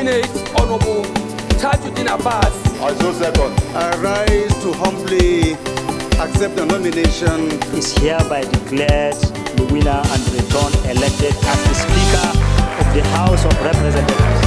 nominate Honorable Tajudeen Abbas. I so second. I rise to humbly accept the nomination. Is hereby declared the winner and returned elected as the Speaker of the House of Representatives.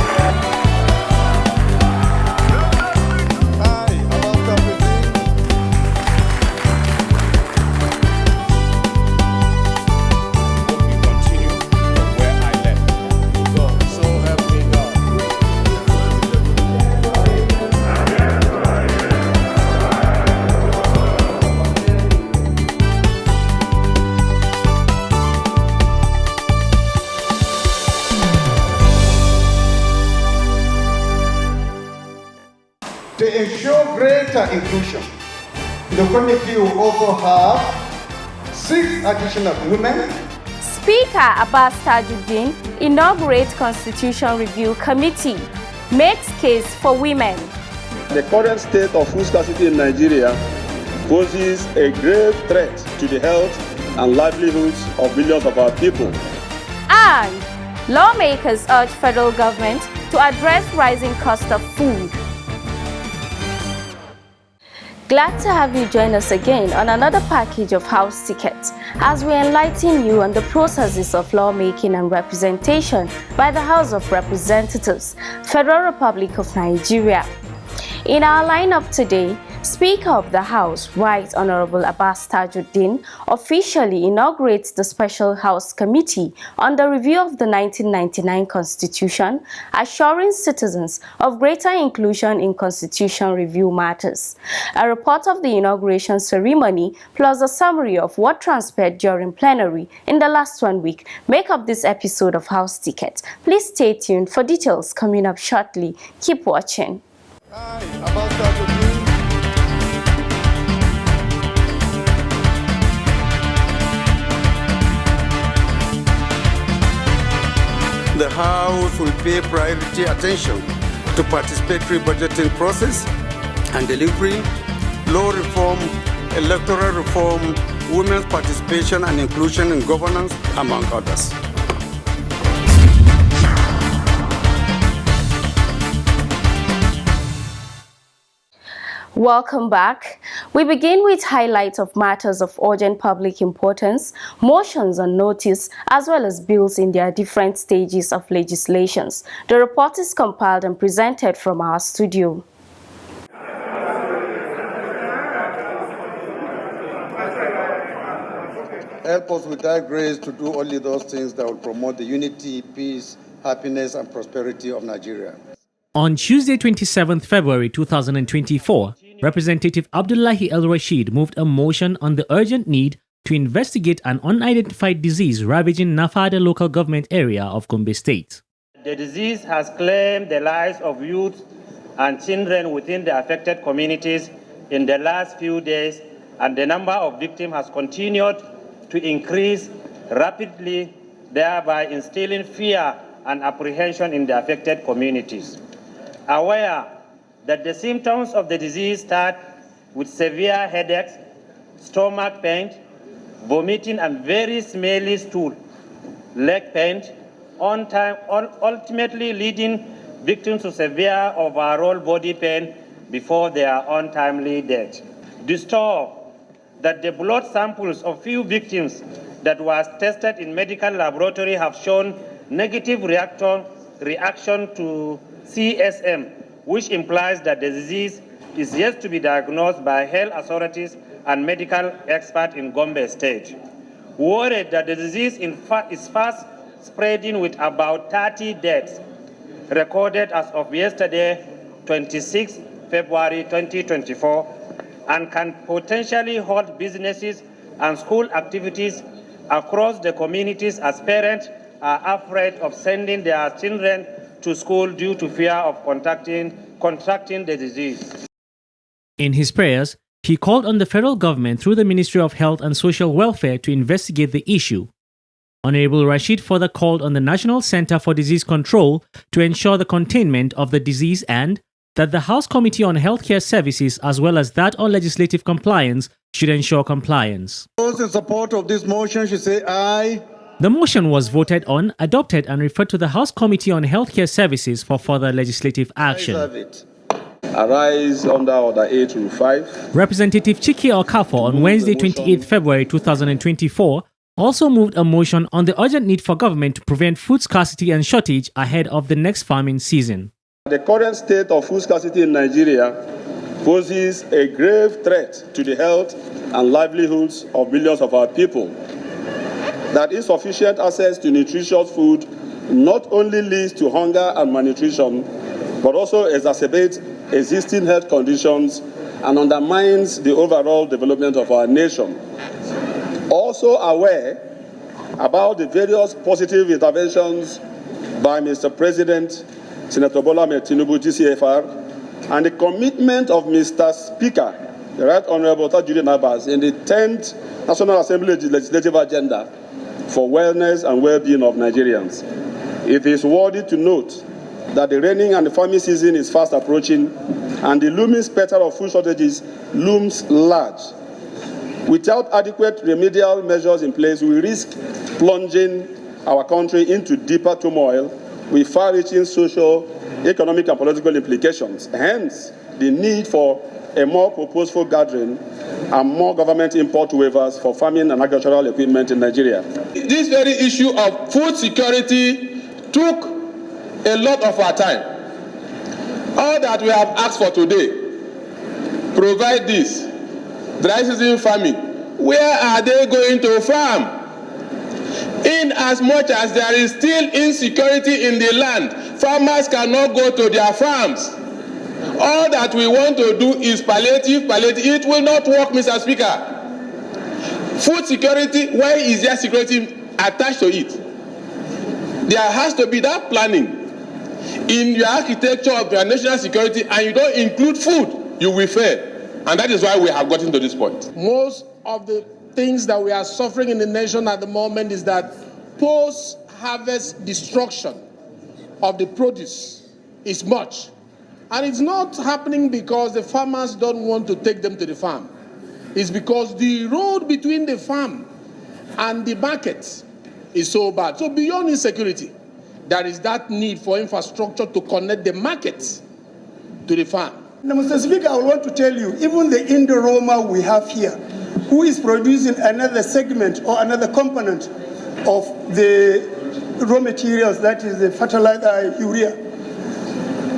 To ensure greater inclusion, the committee will also have 6 additional women. Speaker Abbas Tajudeen inaugurates Constitution Review Committee, makes case for women. The current state of food scarcity in Nigeria poses a grave threat to the health and livelihoods of millions of our people. And lawmakers urge federal government to address rising cost of food. Glad to have you join us again on another package of House Tickets as we enlighten you on the processes of lawmaking and representation by the House of Representatives, Federal Republic of Nigeria. In our lineup today, Speaker of the House, Right Honorable Abbas Tajudeen, officially inaugurates the Special House Committee on the review of the 1999 Constitution, assuring citizens of greater inclusion in Constitution review matters. A report of the inauguration ceremony plus a summary of what transpired during plenary in the last 1 week make up this episode of House Ticket. Please stay tuned for details coming up shortly. Keep watching. Hi, Abbas Tajudeen. The House will pay priority attention to participatory budgeting process and delivery, law reform, electoral reform, women's participation and inclusion in governance, among others. Welcome back. We begin with highlights of matters of urgent public importance, motions on notice, as well as bills in their different stages of legislations. The report is compiled and presented from our studio. Help us with thy grace to do only those things that will promote the unity, peace, happiness, and prosperity of Nigeria. On Tuesday, 27th February 2024, Representative Abdullahi El-Rashid moved a motion on the urgent need to investigate an unidentified disease ravaging Nafada local government area of Gombe State. The disease has claimed the lives of youth and children within the affected communities in the last few days, and the number of victims has continued to increase rapidly, thereby instilling fear and apprehension in the affected communities. Aware that the symptoms of the disease start with severe headaches, stomach pain, vomiting and very smelly stool, leg pain, ultimately leading victims to severe overall body pain before their untimely death. Disturbed that the blood samples of few victims that was tested in medical laboratory have shown negative reaction to CSM, which implies that the disease is yet to be diagnosed by health authorities and medical experts in Gombe State. Worried that the disease is fast spreading with about 30 deaths recorded as of yesterday, 26 February 2024, and can potentially halt businesses and school activities across the communities as parents are afraid of sending their children to school due to fear of contracting the disease. In his prayers, he called on the federal government through the Ministry of Health and Social Welfare to investigate the issue. Honorable Rashid further called on the National Center for Disease Control to ensure the containment of the disease and that the House Committee on Healthcare Services as well as that on legislative compliance should ensure compliance. Those in support of this motion should say aye. The motion was voted on, adopted, and referred to the House Committee on Healthcare Services for further legislative action. Arise under Order 8 Rule 5. Representative Chike Okafor on Wednesday, 28 February 2024, also moved a motion on the urgent need for government to prevent food scarcity and shortage ahead of the next farming season. The current state of food scarcity in Nigeria poses a grave threat to the health and livelihoods of millions of our people. That insufficient access to nutritious food not only leads to hunger and malnutrition, but also exacerbates existing health conditions and undermines the overall development of our nation. Also aware about the various positive interventions by Mr. President, Senator Bola Ahmed Tinubu, GCFR, and the commitment of Mr. Speaker, the Right Honorable Tajudeen Abbas, in the 10th National Assembly legislative agenda for wellness and well-being of Nigerians. It is worthy to note that the raining and the farming season is fast approaching, and the looming specter of food shortages looms large. Without adequate remedial measures in place, we risk plunging our country into deeper turmoil with far-reaching social, economic, and political implications. Hence, the need for a more purposeful gathering and more government import waivers for farming and agricultural equipment in Nigeria. This very issue of food security took a lot of our time. All that we have asked for today, provide this, dry season farming, where are they going to farm? In as much as there is still insecurity in the land, farmers cannot go to their farms. All that we want to do is palliative. It will not work, Mr. Speaker. Food security, why is there security attached to it? There has to be that planning in your architecture of your national security, and you don't include food, you will fail. And that is why we have gotten to this point. Most of the things that we are suffering in the nation at the moment is that post-harvest destruction of the produce is much. And it's not happening because the farmers don't want to take them to the farm. It's because the road between the farm and the market is so bad. So beyond insecurity, there is that need for infrastructure to connect the markets to the farm. Now, Mr. Speaker, I want to tell you, even the Indo-Roma we have here, who is producing another segment or another component of the raw materials, that is the fertilizer, urea.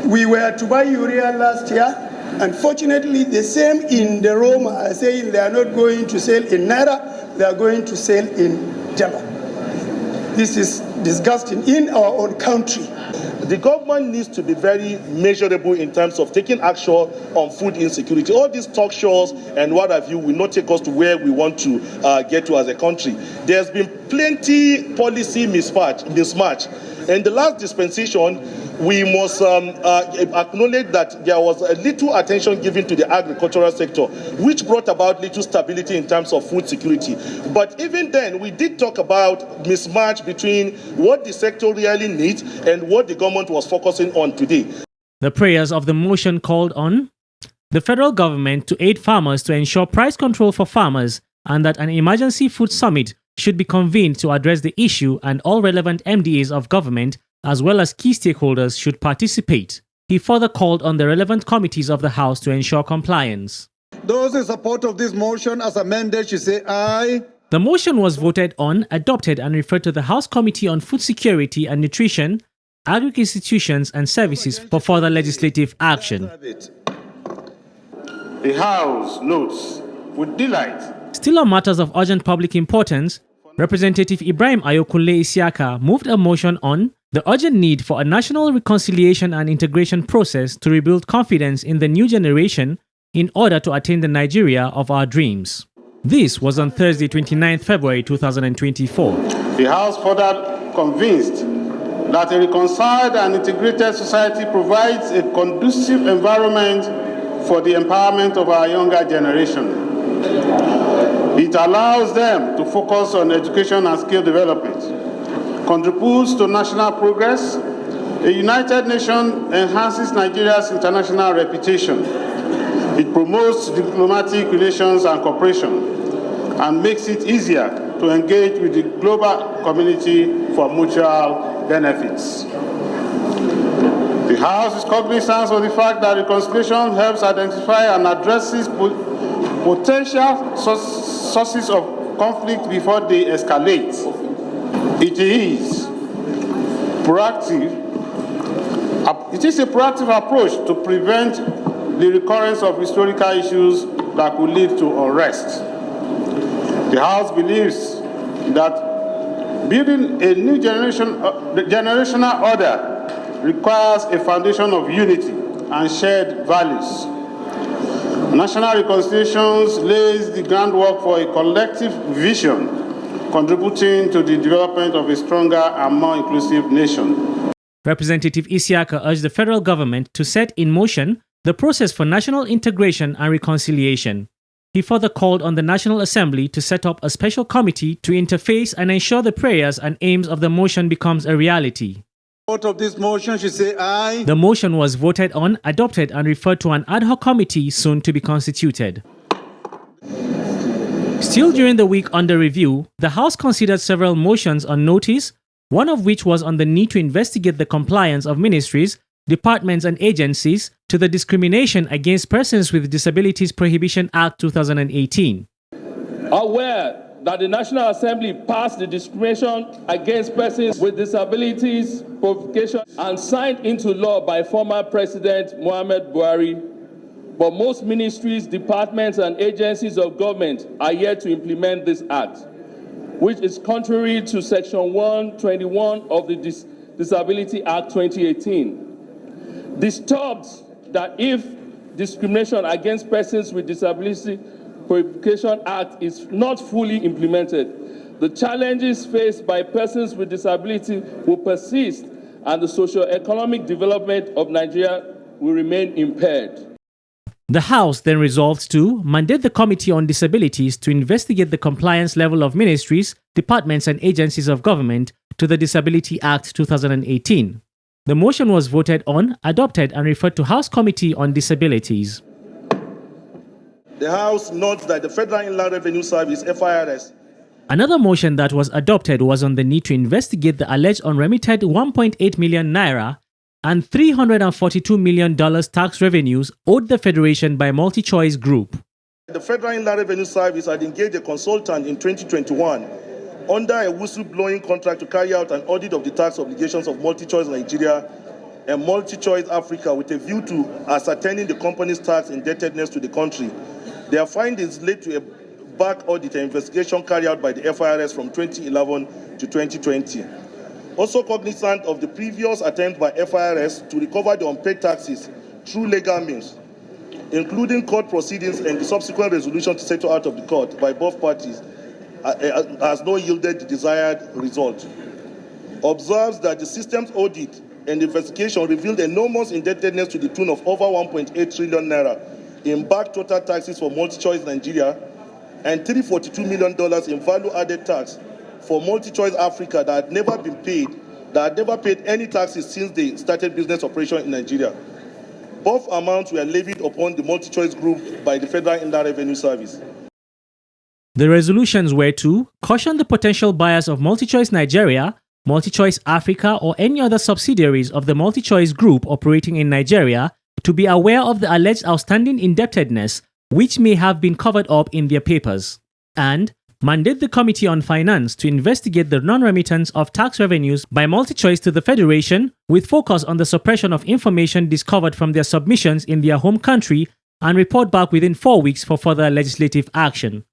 We were to buy urea last year. Unfortunately, the same Indo-Roma are saying they are not going to sell in Naira, they are going to sell in Java. This is disgusting in our own country. The government needs to be very measurable in terms of taking action on food insecurity. All these talk shows and what have you will not take us to where we want to get to as a country. There's been plenty policy mismatch. In the last dispensation, we must acknowledge that there was a little attention given to the agricultural sector, which brought about little stability in terms of food security. But even then, we did talk about mismatch between what the sector really needs and what the government was focusing on today. The prayers of the motion called on the federal government to aid farmers to ensure price control for farmers, and that an emergency food summit should be convened to address the issue, and all relevant MDAs of government as well as key stakeholders should participate. He further called on the relevant committees of the House to ensure compliance. Those in support of this motion as amended should say aye. The motion was voted on, adopted, and referred to the House Committee on Food Security and Nutrition, Agri-Institutions and Services for further legislative action. The House notes with delight. Still on matters of urgent public importance, Representative Ibrahim Ayokunle Isiaka moved a motion on the urgent need for a national reconciliation and integration process to rebuild confidence in the new generation in order to attain the Nigeria of our dreams. This was on Thursday, 29 February 2024. The House further convinced that a reconciled and integrated society provides a conducive environment for the empowerment of our younger generation. It allows them to focus on education and skill development, contributes to national progress. A united nation enhances Nigeria's international reputation. It promotes diplomatic relations and cooperation and makes it easier to engage with the global community for mutual benefits. The House is cognizant of the fact that reconciliation helps identify and addresses potential sources of conflict before they escalate. It is a proactive approach to prevent the recurrence of historical issues that could lead to unrest. The House believes that building a new generational order requires a foundation of unity and shared values. National reconciliations lays the groundwork for a collective vision, contributing to the development of a stronger and more inclusive nation. Representative Isiaka urged the federal government to set in motion the process for national integration and reconciliation. He further called on the National Assembly to set up a special committee to interface and ensure the prayers and aims of the motion becomes a reality. Vote of this motion should say aye. The motion was voted on, adopted, and referred to an ad hoc committee soon to be constituted. Still during the week under review, the House considered several motions on notice, one of which was on the need to investigate the compliance of ministries, departments, and agencies to the Discrimination Against Persons with Disabilities Prohibition Act 2018. Aware that the National Assembly passed the Discrimination Against Persons with Disabilities Prohibition and signed into law by former President Muhammad Buhari, but most ministries, departments, and agencies of government are yet to implement this act, which is contrary to Section 121 of the Disability Act 2018. Disturbed that if Discrimination Against Persons with Disability Prohibition Act is not fully implemented, the challenges faced by persons with disability will persist and the socio-economic development of Nigeria will remain impaired. The House then resolved to mandate the Committee on Disabilities to investigate the compliance level of ministries, departments, and agencies of government to the Disability Act 2018. The motion was voted on, adopted, and referred to House Committee on Disabilities. The House notes that the Federal Inland Revenue Service, FIRS. Another motion that was adopted was on the need to investigate the alleged unremitted 1.8 million naira and $342 million tax revenues owed the Federation by MultiChoice Group. The Federal Inland Revenue Service had engaged a consultant in 2021 under a whistleblowing contract to carry out an audit of the tax obligations of MultiChoice Nigeria and MultiChoice Africa with a view to ascertaining the company's tax indebtedness to the country. Their findings led to a back audit and investigation carried out by the FIRS from 2011 to 2020. Also cognizant of the previous attempt by FIRS to recover the unpaid taxes through legal means, including court proceedings and the subsequent resolution to settle out of the court by both parties, has not yielded the desired result. Observes that the system's audit and investigation revealed enormous indebtedness to the tune of over 1.8 trillion naira in back total taxes for MultiChoice Nigeria and $342 million in value-added tax for MultiChoice Africa that had never been paid, that had never paid any taxes since they started business operation in Nigeria. Both amounts were levied upon the MultiChoice Group by the Federal Inland Revenue Service. The resolutions were to caution the potential buyers of MultiChoice Nigeria, MultiChoice Africa, or any other subsidiaries of the MultiChoice Group operating in Nigeria to be aware of the alleged outstanding indebtedness which may have been covered up in their papers, and mandate the Committee on Finance to investigate the non-remittance of tax revenues by MultiChoice to the Federation with focus on the suppression of information discovered from their submissions in their home country and report back within 4 weeks for further legislative action.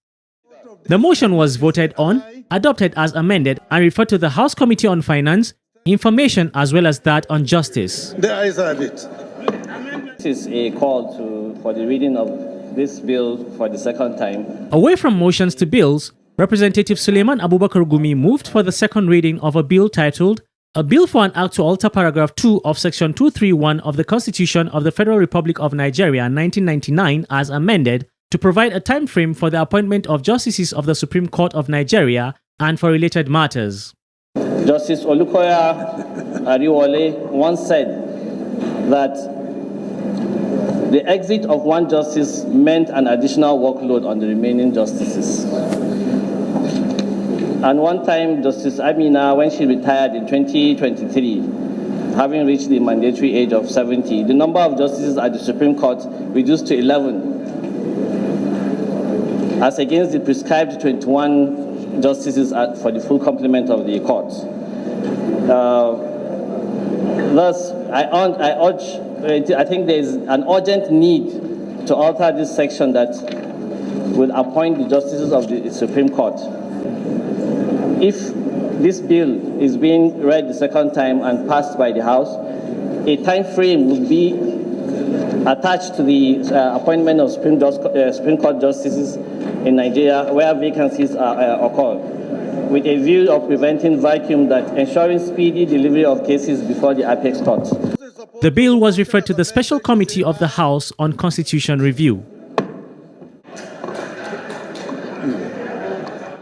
The motion was voted on, adopted as amended, and referred to the House Committee on Finance, Information, as well as that on Justice. The ayes have it. This is a call for the reading of this bill for the second time. Away from motions to bills, Representative Suleiman Abubakar Gumi moved for the second reading of a bill titled A Bill for an Act to Alter Paragraph 2 of Section 231 of the Constitution of the Federal Republic of Nigeria 1999 as amended to provide a time frame for the appointment of justices of the Supreme Court of Nigeria and for related matters. Justice Olukoya Ariwole once said that the exit of one justice meant an additional workload on the remaining justices. And one time, Justice Amina, when she retired in 2023, having reached the mandatory age of 70, the number of justices at the Supreme Court reduced to 11, as against the prescribed 21 justices for the full complement of the court. Thus, I think there is an urgent need to alter this section that will appoint the justices of the Supreme Court. If this bill is being read the second time and passed by the House, a time frame would be attached to the appointment of Supreme Court justices in Nigeria where vacancies occur, with a view of preventing vacuum that ensuring speedy delivery of cases before the apex court. The bill was referred to the Special Committee of the House on Constitution Review.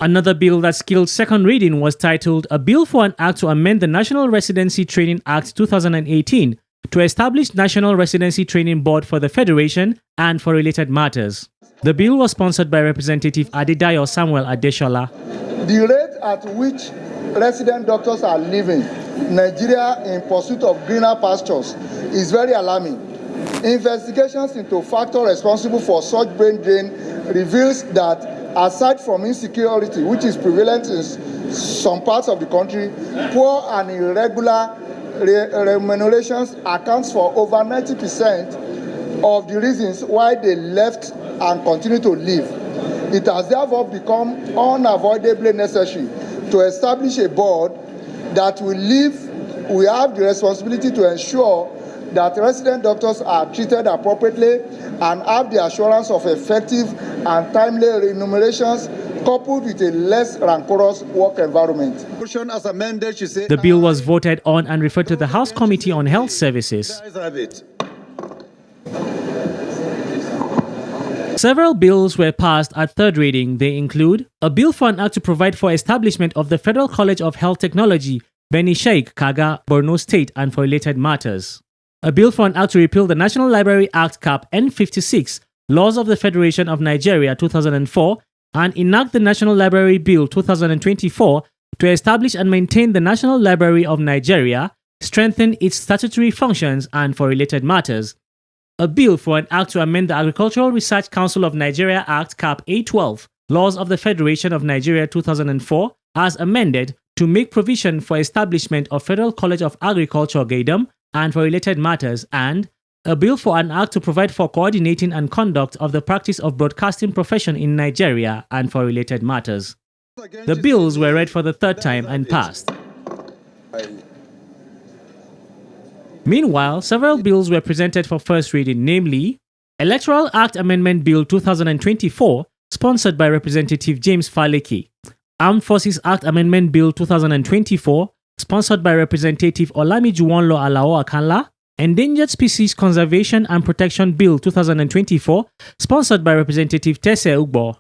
Another bill that skilled second reading was titled A Bill for an Act to Amend the National Residency Training Act 2018 to establish National Residency Training Board for the Federation and for related matters. The bill was sponsored by Representative Adedayo Samuel Adeshola. The rate at which resident doctors are leaving Nigeria in pursuit of greener pastures is very alarming. Investigations into factors responsible for such brain drain reveals that aside from insecurity, which is prevalent in some parts of the country, poor and irregular remunerations accounts for over 90% of the reasons why they left and continue to live. It has therefore become unavoidably necessary to establish a board that will have the responsibility to ensure that resident doctors are treated appropriately and have the assurance of effective and timely remunerations coupled with a less rancorous work environment. The bill was voted on and referred to the House Committee on Health Services. Several bills were passed at third reading. They include a bill for an act to provide for establishment of the Federal College of Health Technology, Beni Sheikh, Kaga, Borno State, and for related matters. A bill for an act to repeal the National Library Act Cap N56, Laws of the Federation of Nigeria 2004, and enact the National Library Bill 2024 to establish and maintain the National Library of Nigeria, strengthen its statutory functions, and for related matters. A bill for an act to amend the Agricultural Research Council of Nigeria Act Cap A12, Laws of the Federation of Nigeria 2004, as amended to make provision for establishment of Federal College of Agriculture, Gaydam, and for related matters, and a bill for an act to provide for coordinating and conduct of the practice of broadcasting profession in Nigeria and for related matters. The bills were read for the third time and passed. Meanwhile, several bills were presented for first reading, namely Electoral Act Amendment Bill 2024, sponsored by Representative James Faleke; Armed Forces Act Amendment Bill 2024, sponsored by Representative Olamijuwonlo Alao Akanla; Endangered Species Conservation and Protection Bill 2024, sponsored by Representative Tese Ugbo;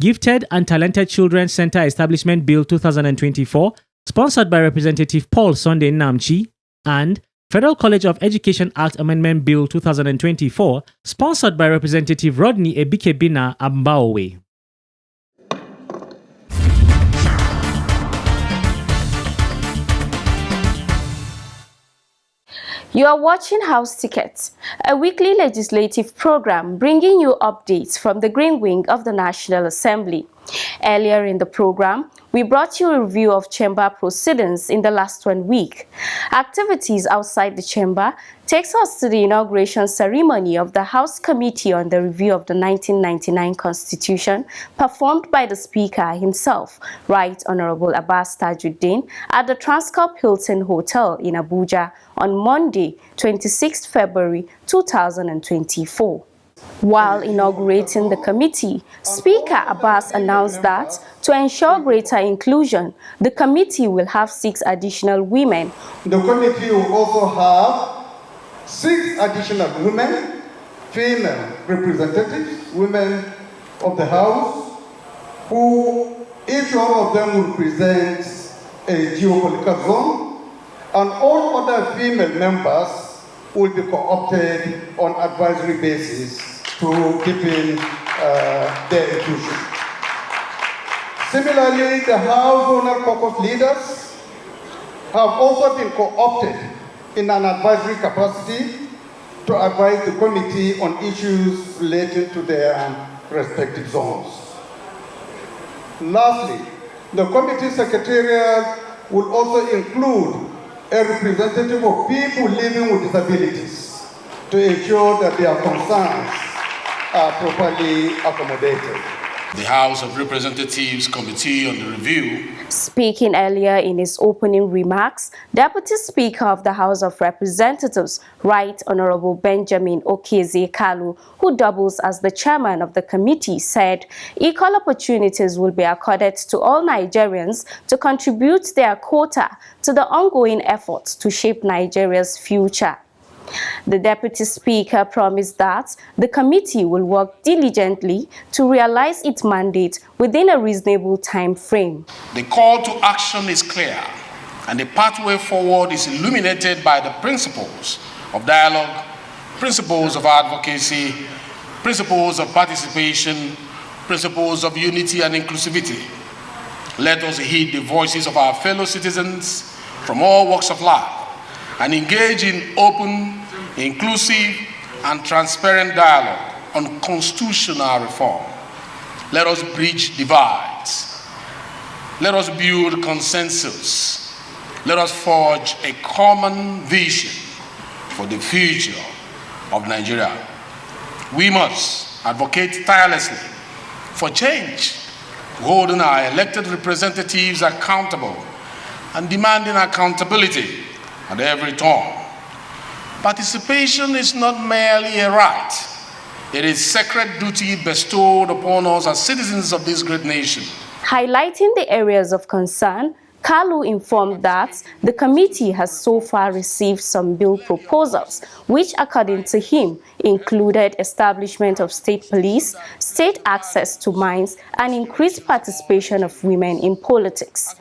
Gifted and Talented Children Center Establishment Bill 2024, sponsored by Representative Paul Sunday Namchi; and Federal College of Education Act Amendment Bill 2024, sponsored by Representative Rodney Ebikebina Ambaowe. You are watching House Ticket, a weekly legislative program bringing you updates from the Green Wing of the National Assembly. Earlier in the program, we brought you a review of chamber proceedings in the last 1 week. Activities outside the chamber takes us to the inauguration ceremony of the House Committee on the Review of the 1999 Constitution, performed by the Speaker himself, Right Honorable Abbas Tajudeen, at the Transcorp Hilton Hotel in Abuja on Monday, 26 February 2024. While inaugurating the committee, Speaker Abbas announced that to ensure greater inclusion, the committee will have 6 additional women. The committee will also have 6 additional women, female representatives, women of the House, who each one of them will present a geopolitical zone, and all other female members will be co-opted on advisory basis to keep in their inclusion. Similarly, the House Zonal Caucus leaders have also been co-opted in an advisory capacity to advise the committee on issues related to their respective zones. Lastly, the committee secretariat will also include a representative of people living with disabilities to ensure that their concerns are properly accommodated. The House of Representatives Committee on the Review. Speaking earlier in his opening remarks, Deputy Speaker of the House of Representatives, Rt.Hon. Benjamin Okezie-Kalu, who doubles as the chairman of the committee, said equal opportunities will be accorded to all Nigerians to contribute their quota to the ongoing efforts to shape Nigeria's future. The Deputy Speaker promised that the committee will work diligently to realize its mandate within a reasonable time frame. The call to action is clear, and the pathway forward is illuminated by the principles of dialogue, principles of advocacy, principles of participation, principles of unity and inclusivity. Let us heed the voices of our fellow citizens from all walks of life and engage in open, inclusive, and transparent dialogue on constitutional reform. Let us bridge divides. Let us build consensus. Let us forge a common vision for the future of Nigeria. We must advocate tirelessly for change, holding our elected representatives accountable and demanding accountability at every turn. Participation is not merely a right. It is sacred duty bestowed upon us as citizens of this great nation. Highlighting the areas of concern, Kalu informed that the committee has so far received some bill proposals, which, according to him, included establishment of state police, state access to mines, and increased participation of women in politics.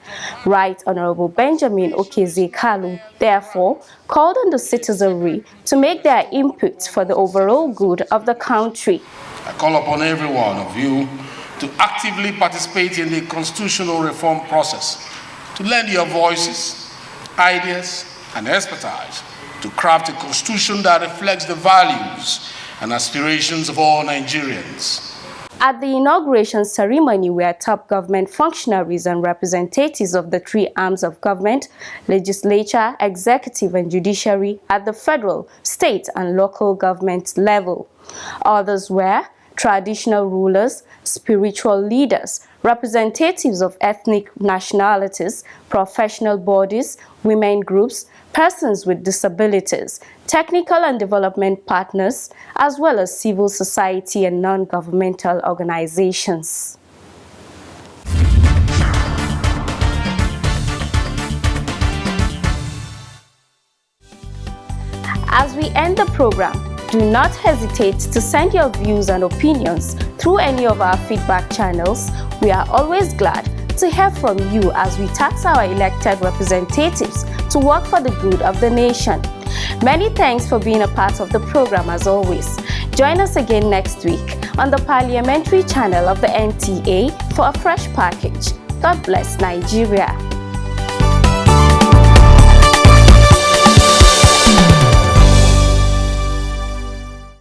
Rt.Hon. Benjamin Okezie-Kalu, therefore, called on the citizenry to make their input for the overall good of the country. I call upon every one of you to actively participate in the constitutional reform process, to lend your voices, ideas, and expertise to craft a constitution that reflects the values and aspirations of all Nigerians. At the inauguration ceremony were top government functionaries and representatives of the three arms of government, legislature, executive, and judiciary at the federal, state, and local government level. Others were traditional rulers, spiritual leaders, representatives of ethnic nationalities, professional bodies, women groups, persons with disabilities, technical and development partners, as well as civil society and non-governmental organizations. As we end the program, do not hesitate to send your views and opinions through any of our feedback channels. We are always glad to hear from you as we task our elected representatives to work for the good of the nation. Many thanks for being a part of the program as always. Join us again next week on the Parliamentary channel of the NTA for a fresh package. God bless Nigeria.